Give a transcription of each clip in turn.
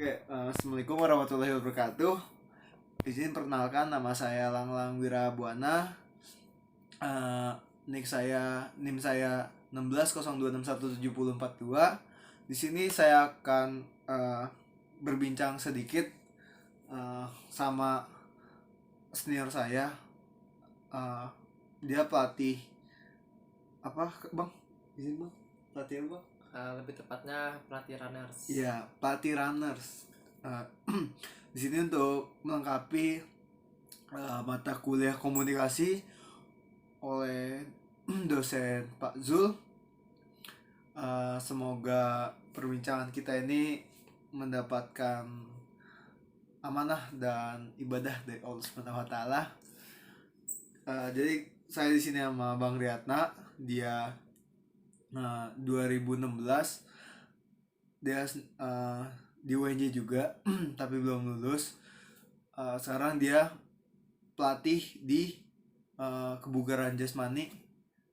Assalamualaikum warahmatullahi wabarakatuh. Izin perkenalkan, nama saya Langlang Wirabuana. Eh, NIM saya 1602617042. Di sini saya akan berbincang sedikit sama senior saya. Dia pelatih apa, Bang? Izin, Bang. Pelatih apa, Bang? Lebih tepatnya pelatih runners. Iya, pelatih runners. Eh, di sini untuk melengkapi mata kuliah komunikasi oleh dosen Pak Zul. Semoga perbincangan kita ini mendapatkan amanah dan ibadah dari Allah Subhanahu wa taala. Jadi saya di sini sama Bang Riyatna, dia 2016 dia di UNJ juga tapi belum lulus. Sekarang dia pelatih di kebugaran jasmani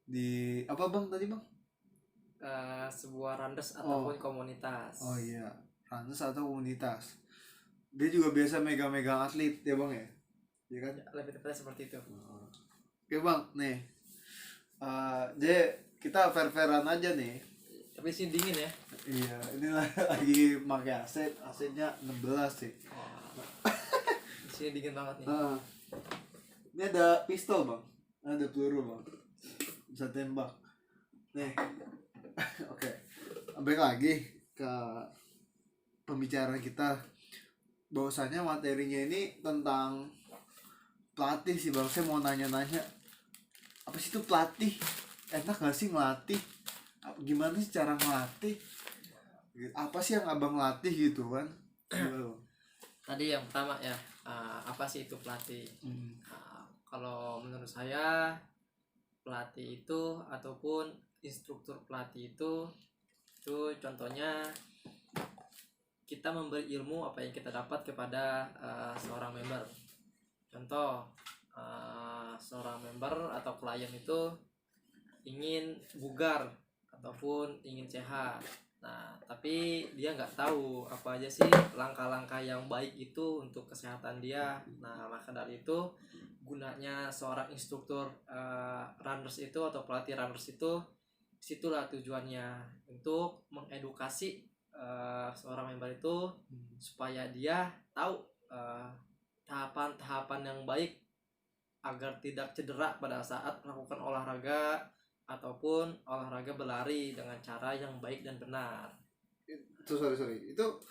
di apa, Bang, tadi, Bang? Sebuah runners ataupun komunitas. Oh iya, runners atau komunitas. Dia juga biasa megang-megang atlet ya, Bang, ya? Iya kan? Lebih tepatnya seperti itu. Oke, Bang, nih jadi kita fair-fairan aja nih. Tapi sini dingin ya. Iya, inilah lagi pakai AC-nya 16 sih. Di sini dingin banget nih. Ini ada pistol, Bang. Ada peluru, Bang. Bisa tembak. Nih. Oke. Balik lagi ke pembicaraan kita. Bahwasanya materinya ini tentang pelatih sih, Bang. Saya mau nanya-nanya, apa sih itu pelatih? Enak gak sih ngelatih? Gimana sih cara ngelatih? Apa sih yang abang latih gitu kan? Tadi yang pertama ya, apa sih itu pelatih? Kalau menurut saya pelatih itu ataupun instruktur pelatih itu contohnya kita memberi ilmu apa yang kita dapat kepada seorang member. Contoh, seorang member atau klien itu ingin bugar ataupun ingin sehat. Nah, tapi dia nggak tahu apa aja sih langkah-langkah yang baik itu untuk kesehatan dia. Nah, maka dari itu gunanya seorang instruktur runners itu atau pelatih runners itu, situlah tujuannya untuk mengedukasi seorang member itu supaya dia tahu tahapan-tahapan yang baik agar tidak cedera pada saat melakukan olahraga ataupun olahraga berlari dengan cara yang baik dan benar. Itu sorry. Itu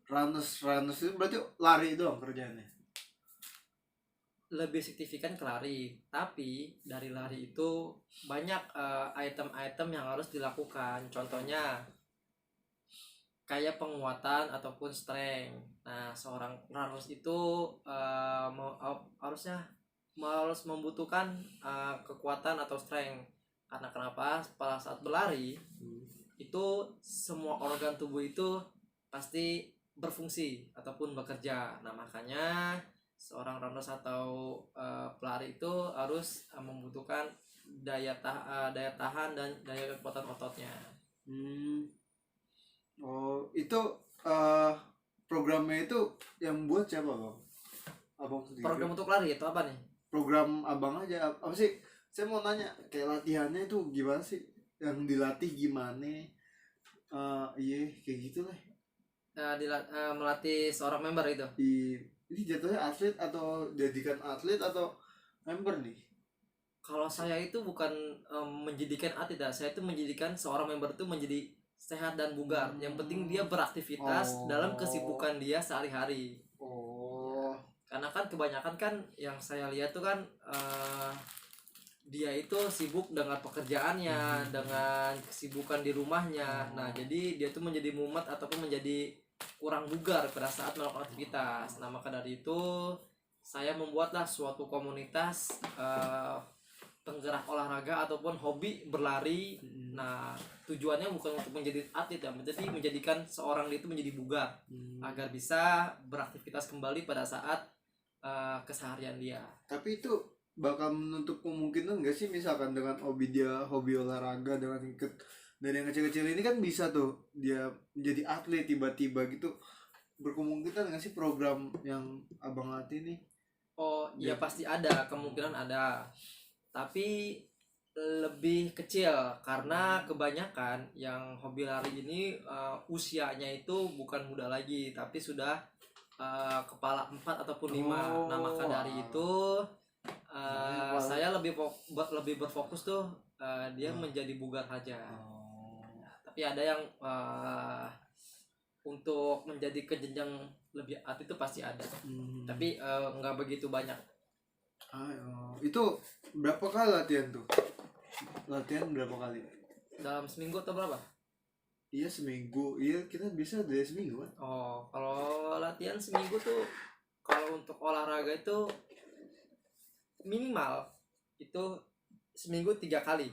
runners itu berarti lari doang kerjaannya? Lebih signifikan ke lari, tapi dari lari itu banyak item-item yang harus dilakukan. Contohnya kayak penguatan ataupun strength. Nah, seorang runners itu harus membutuhkan kekuatan atau strength. Karena kenapa? Pada saat berlari itu semua organ tubuh itu pasti berfungsi ataupun bekerja. Nah, makanya seorang runners atau pelari itu harus membutuhkan daya tahan dan daya kekuatan ototnya. Oh, itu programnya itu yang buat siapa, Bang? Abang sendiri? Program untuk lari itu apa nih? Program abang aja apa sih? Saya mau nanya, kayak latihannya itu gimana sih? Yang dilatih gimana? Iya, kayak gitu lah. Melatih seorang member itu. Ini jatuhnya atlet atau jadikan atlet atau member nih? Kalau saya itu bukan menjadikan atlet, saya itu menjadikan seorang member itu menjadi sehat dan bugar. Yang penting dia beraktivitas dalam kesibukan dia sehari-hari. Karena kan kebanyakan kan yang saya lihat tuh kan dia itu sibuk dengan pekerjaannya, dengan kesibukan di rumahnya. Nah, jadi dia tuh menjadi mumet ataupun menjadi kurang bugar pada saat melakukan aktivitas. Nah, maka dari itu saya membuatlah suatu komunitas penggerak olahraga ataupun hobi berlari. Nah, tujuannya bukan untuk menjadi atlet ya, jadi menjadikan seorang itu menjadi bugar agar bisa beraktivitas kembali pada saat keseharian dia. Tapi itu bakal menutup kemungkinan nggak sih, misalkan dengan hobi olahraga dari yang kecil-kecil ini kan bisa tuh dia menjadi atlet tiba-tiba gitu, berkemungkinan nggak sih program yang abang latih nih? Oh iya, pasti ada, kemungkinan ada, tapi lebih kecil karena kebanyakan yang hobi lari ini usianya itu bukan muda lagi, tapi sudah kepala 4 ataupun 5. Nah maka dari itu saya lebih berfokus tuh dia menjadi bugar saja. Tapi ada yang untuk menjadi ke jenjang lebih atas itu pasti ada, tapi nggak begitu banyak. Itu berapa kali latihan tuh? Latihan berapa kali? Dalam seminggu atau berapa? Iya seminggu, iya kita bisa dari seminggu kan? Oh, kalau latihan seminggu tuh, kalau untuk olahraga itu minimal itu seminggu 3 kali.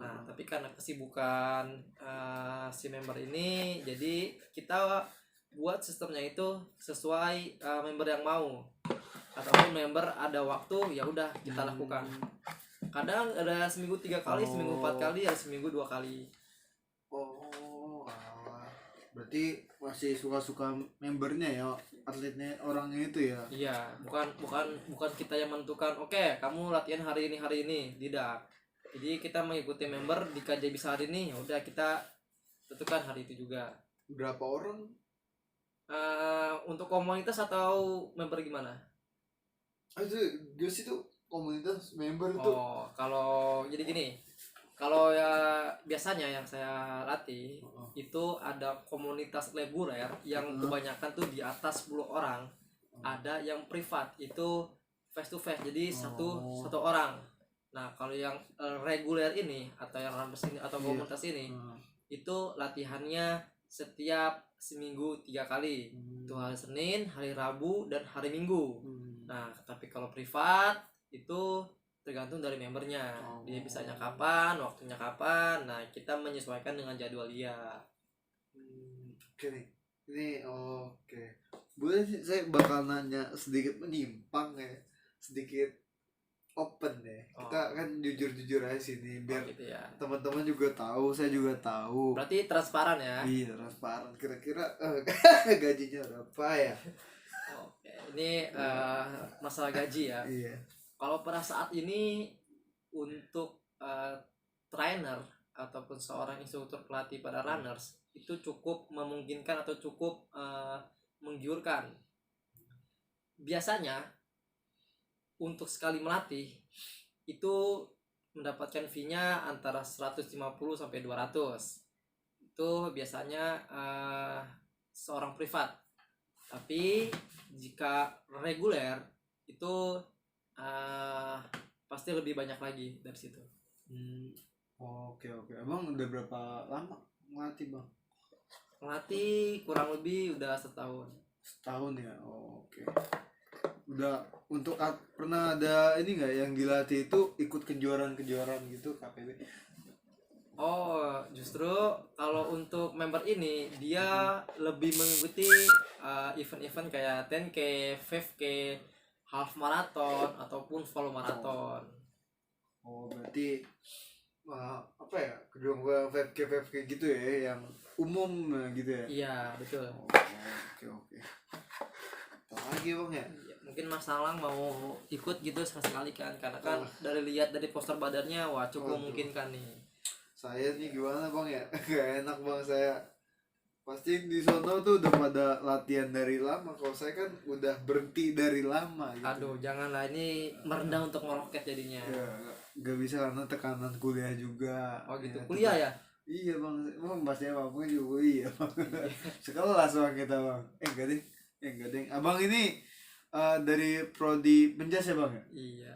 Nah, tapi karena kesibukan si member ini, jadi kita buat sistemnya itu sesuai member yang mau, ataupun member ada waktu ya udah kita lakukan. Kadang ada seminggu 3 kali, seminggu 4 kali, ada seminggu 2 kali. Berarti masih suka-suka membernya ya, atletnya orangnya itu ya? Iya, bukan kita yang menentukan. Oke, kamu latihan hari ini, tidak. Jadi kita mengikuti member di KJ bisa hari ini, ya udah kita tentukan hari itu juga. Berapa orang? Untuk komunitas atau member gimana? Itu Gus itu komunitas member itu. Oh, kalau jadi gini, kalau ya biasanya yang saya latih itu ada komunitas reguler yang kebanyakan tuh di atas 10 orang. Ada yang privat itu face to face, jadi satu orang. Nah kalau yang reguler ini atau yang runners ini atau komunitas ini itu latihannya setiap seminggu 3 kali. Itu hari Senin, hari Rabu, dan hari Minggu. Nah tapi kalau privat itu tergantung dari membernya, dia bisanya kapan, waktunya kapan. Nah kita menyesuaikan dengan jadwal dia. Oke nih, ini oke. Boleh sih saya bakal nanya sedikit menyimpang ya, sedikit open ya. Kita kan jujur-jujur aja sini biar gitu ya. Teman-teman juga tahu, saya juga tahu. Berarti transparan ya? Iya transparan. Kira-kira gajinya berapa ya? Oke, ini masalah gaji ya. Iya. Kalau pada saat ini untuk trainer ataupun seorang instruktur pelatih pada runners itu cukup memungkinkan atau cukup menggiurkan. Biasanya untuk sekali melatih itu mendapatkan fee-nya antara 150 sampai 200. Itu biasanya seorang privat. Tapi jika reguler itu pasti lebih banyak lagi dari situ. Oke. Abang udah berapa lama ngelatih bang? Ngelatih kurang lebih udah setahun. Setahun ya. Oke. Udah untuk pernah ada ini nggak yang dilatih itu ikut kejuaraan gitu KPB? Oh justru kalau untuk member ini dia lebih mengikuti event-event kayak 10K, 5K, half marathon ataupun full marathon. Oh berarti apa ya, kejuaraan 5K gitu ya, yang umum gitu ya? Iya betul. Oke. Apa lagi bang ya? Mungkin Mas Salang mau ikut gitu sekali kan, karena kan lihat dari poster badannya wah cukup memungkinkan nih. Saya nih gimana bang ya? Gak enak bang saya. Pasti di sono tuh udah pada latihan dari lama. Kalau saya kan udah berhenti dari lama gitu. Aduh janganlah, ini merendah untuk meroket jadinya. Ya, gak bisa karena tekanan kuliah juga. Oh gitu, kuliah ya? Iya bang, pasti apa juga kuliah bang. Sekelas bang kita bang. Enggak deh. Abang ini dari prodi Penjas ya bang ya? Iya.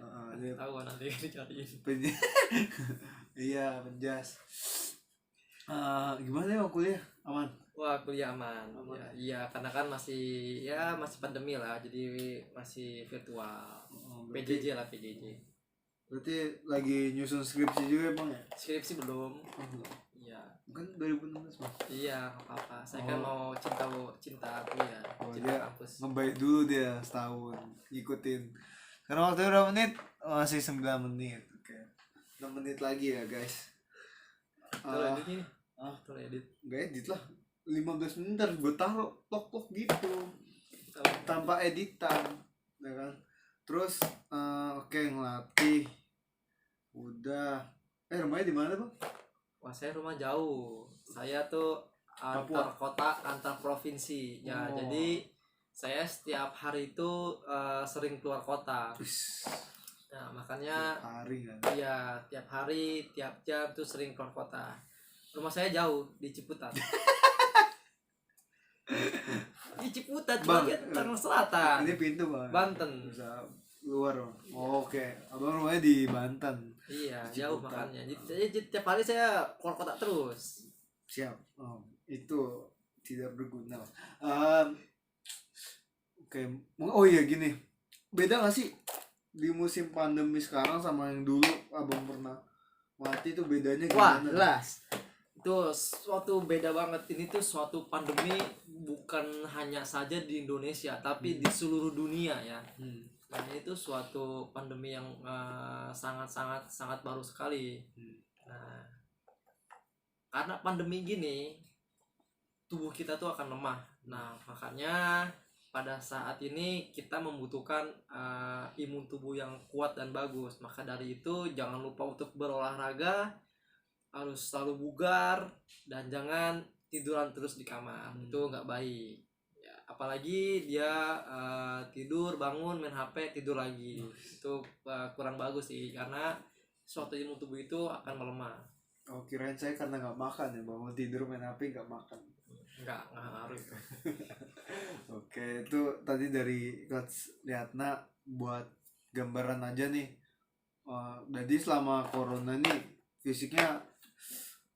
Tahu nanti dicariin. Iya Penjas. Gimana ya bang kuliah? Aman? Wah kuliah aman. Ya, iya karena kan masih pandemi lah, jadi masih virtual. PJJ lah PJJ. Berarti lagi nyusun skripsi juga bang ya? Skripsi belum. Iya. Kan 2016 bang. Iya apa-apa. Saya kan mau cinta kuliah, cinta kampus. Ngebaik dulu dia setahun, ngikutin. Karena waktu berapa menit? Masih 9 menit. Oke. 6 menit lagi ya guys. Tuh edit ini. Tuh edit. Gak edit lah. 15 menit harus gue taruh tok gitu tanpa editan, ya kan. Terus oke, ngelatih udah. Rumahnya di mana bang? Wah, saya rumah jauh. Saya tuh antar kota, antar provinsi. Ya, Oh. jadi saya setiap hari itu sering keluar kota. Nah, makanya Hari kan. iya, tiap hari, tiap jam tuh sering keluar kota. Rumah saya jauh di Ciputat. Di Ciputat, Bang, bagian Tangerang Selatan. Ini pintu bang. Banten. Bisa luar bang. Oke, abang rumahnya di Banten. Iya, Di jauh Ciputat. makanya. Jadi tiap hari saya keluar kota terus. Siap. Itu tidak berguna. Oke. Oh iya gini. Beda gak sih di musim pandemi sekarang sama yang dulu abang pernah mati, itu bedanya Wah, gimana? jelas. Itu suatu beda banget. Ini tuh suatu pandemi bukan hanya saja di Indonesia, tapi di seluruh dunia ya. Nah, itu suatu pandemi yang sangat baru sekali. Nah, karena pandemi gini, tubuh kita tuh akan lemah. Nah, makanya pada saat ini kita membutuhkan imun tubuh yang kuat dan bagus. Maka dari itu jangan lupa untuk berolahraga, harus selalu bugar, dan jangan tiduran terus di kamar. Itu nggak baik ya, apalagi dia tidur bangun main HP tidur lagi. Itu kurang bagus sih, karena suatu imun tubuh itu akan melemah. Oh, kirain saya karena nggak makan ya, bangun tidur main HP nggak makan. Nggak ngaruh itu. Oke, itu tadi dari Coach Liatna buat gambaran aja nih. Jadi selama corona nih fisiknya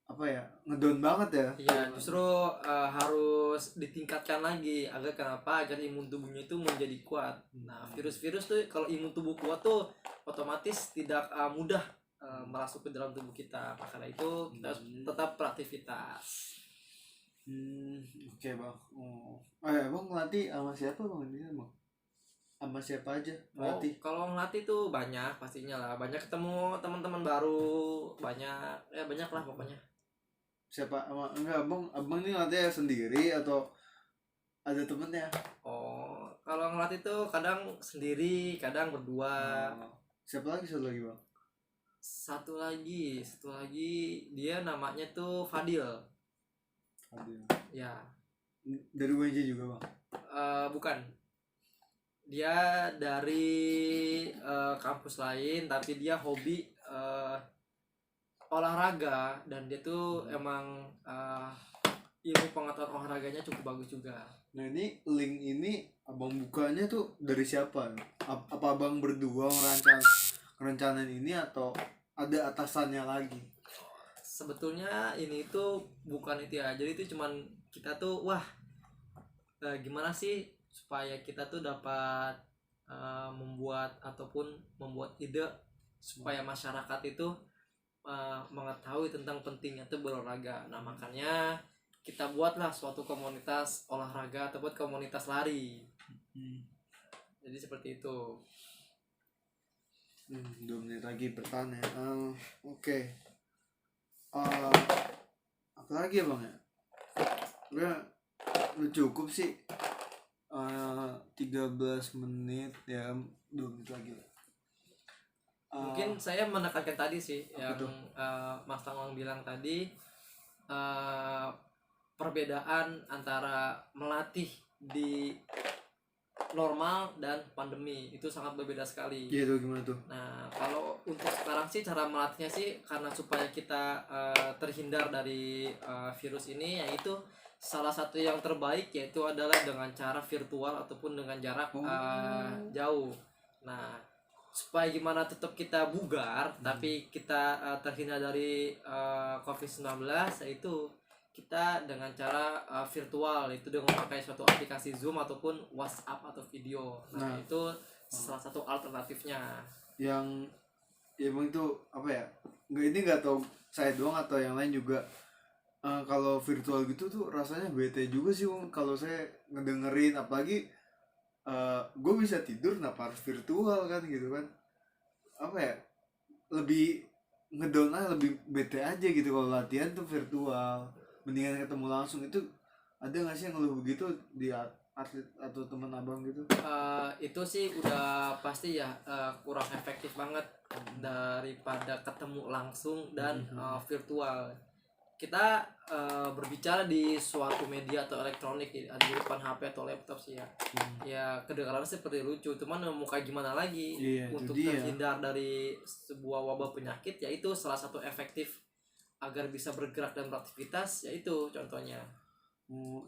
apa ya, ngedown banget ya. Iya, justru harus ditingkatkan lagi agar kenapa, agar imun tubuhnya itu menjadi kuat. Nah, virus-virus tuh kalau imun tubuh kuat tuh otomatis tidak mudah masuk ke dalam tubuh kita. Makanya itu kita harus tetap beraktivitas. Oke bang. Bang ngelatih sama siapa bang ini bang? Sama siapa aja ngelatih? Kalau ngelatih tuh banyak pastinya lah, banyak ketemu teman-teman baru, banyak lah pokoknya. Siapa? Enggak, abang ini ngelatih sendiri atau ada temennya? Kalau ngelatih tuh kadang sendiri, kadang berdua. Siapa lagi satu lagi bang? Satu lagi dia namanya tuh Fadil. Ya. Dari UNJ juga bang? Bukan. Dia dari kampus lain, tapi dia hobi olahraga, dan dia tuh emang ilmu pengetahuan olahraganya cukup bagus juga. Nah ini link ini abang bukanya tuh dari siapa? Apa abang berdua ngerencanain ini atau ada atasannya lagi? Sebetulnya ini tuh bukan itu ya, jadi itu cuman kita tuh gimana sih supaya kita tuh dapat membuat ide supaya masyarakat itu mengetahui tentang pentingnya tuh berolahraga. Nah, makanya kita buatlah suatu komunitas olahraga atau buat komunitas lari. Jadi seperti itu. 2 menit lagi bertanya. Oke. Apa lagi ya bang ya? Udah cukup sih. 13 menit ya, 2 menit lagi. Mungkin saya menekankan tadi sih yang betul. Mas Tangwang bilang tadi, perbedaan antara melatih di normal dan pandemi itu sangat berbeda sekali. Iya tuh, gimana tuh? Nah, kalau untuk sekarang sih cara melatihnya sih karena supaya kita terhindar dari virus ini, yaitu salah satu yang terbaik yaitu adalah dengan cara virtual ataupun dengan jarak jauh. Nah, supaya gimana tetap kita bugar tapi kita terhindar dari COVID-19, yaitu kita dengan cara virtual, itu dengan memakai suatu aplikasi Zoom ataupun WhatsApp atau video. Nah, itu salah satu alternatifnya. Yang emang itu apa ya? Nggak tahu saya doang atau yang lain juga. Kalau virtual gitu tuh rasanya bete juga sih bang. Kalau saya ngedengerin, apalagi gue bisa tidur kenapa harus virtual kan gitu kan? Apa ya? Lebih ngedown aja, lebih bete aja gitu kalau latihan tuh virtual. Mendingan ketemu langsung. Itu Ada nggak sih yang ngeluh begitu di atlet atau teman abang gitu? Itu sih udah pasti ya, kurang efektif banget daripada ketemu langsung dan virtual. Kita berbicara di suatu media atau elektronik di depan HP atau laptop sih ya. Ya kedengaran seperti lucu, cuman mau kayak gimana lagi Iya, itu untuk dia. terhindar dari sebuah wabah penyakit, yaitu salah satu efektif agar bisa bergerak dan beraktivitas, yaitu contohnya.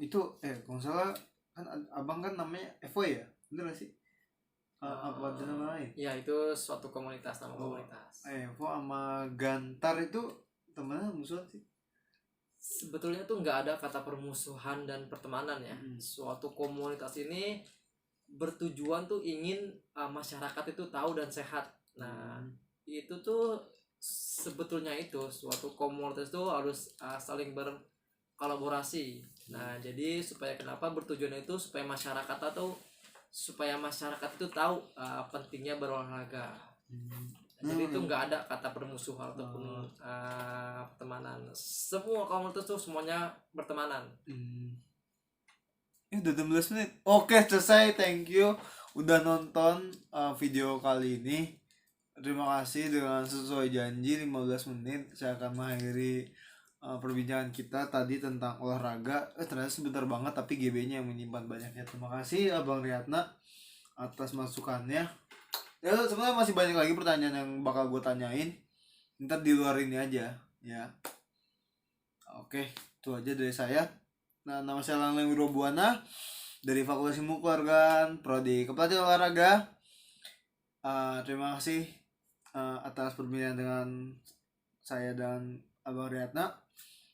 Itu kalau nggak salah kan abang kan namanya Evo ya, bener gak sih? Apa ada nama lain? Ya itu suatu komunitas, nama komunitas. Evo sama Gantar itu temennya musuhan sih. Sebetulnya tuh nggak ada kata permusuhan dan pertemanan ya. Suatu komunitas ini bertujuan tuh ingin masyarakat itu tahu dan sehat. Nah itu tuh sebetulnya itu suatu komunitas itu harus saling berkolaborasi. Nah jadi supaya kenapa bertujuan itu supaya masyarakat itu tahu pentingnya berolahraga. Jadi itu nggak ada kata permusuhan ataupun pertemanan. Semua komunitas tuh semuanya bertemanan. Ini udah 16 menit. Oke, selesai. Thank you udah nonton video kali ini. Terima kasih. Dengan sesuai janji 15 menit saya akan mengakhiri perbincangan kita tadi tentang olahraga. Ternyata sebentar banget tapi GB-nya yang menyimpan banyaknya. Terima kasih Abang Riyatna atas masukannya. Ya sebenarnya masih banyak lagi pertanyaan yang bakal gue tanyain. Ntar di luar ini aja ya. Oke, itu aja dari saya. Nah, nama saya Langleng Wirobuana dari Fakultas Ilmu Keluargaan Prodi Kepelatihan Olahraga. Terima kasih atas perbincangan dengan saya dan Abang Riyatna.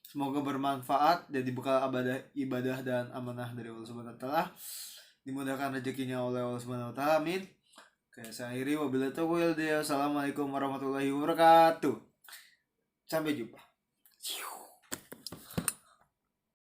Semoga bermanfaat jadi bekal ibadah dan amanah dari Allah Subhanahu wa taala. Dimudahkan rezekinya oleh Allah Subhanahu wa taala. Amin. Oke, saya akhiri wabillahi taufiq wal hidayah. Assalamualaikum warahmatullahi wabarakatuh. Sampai jumpa.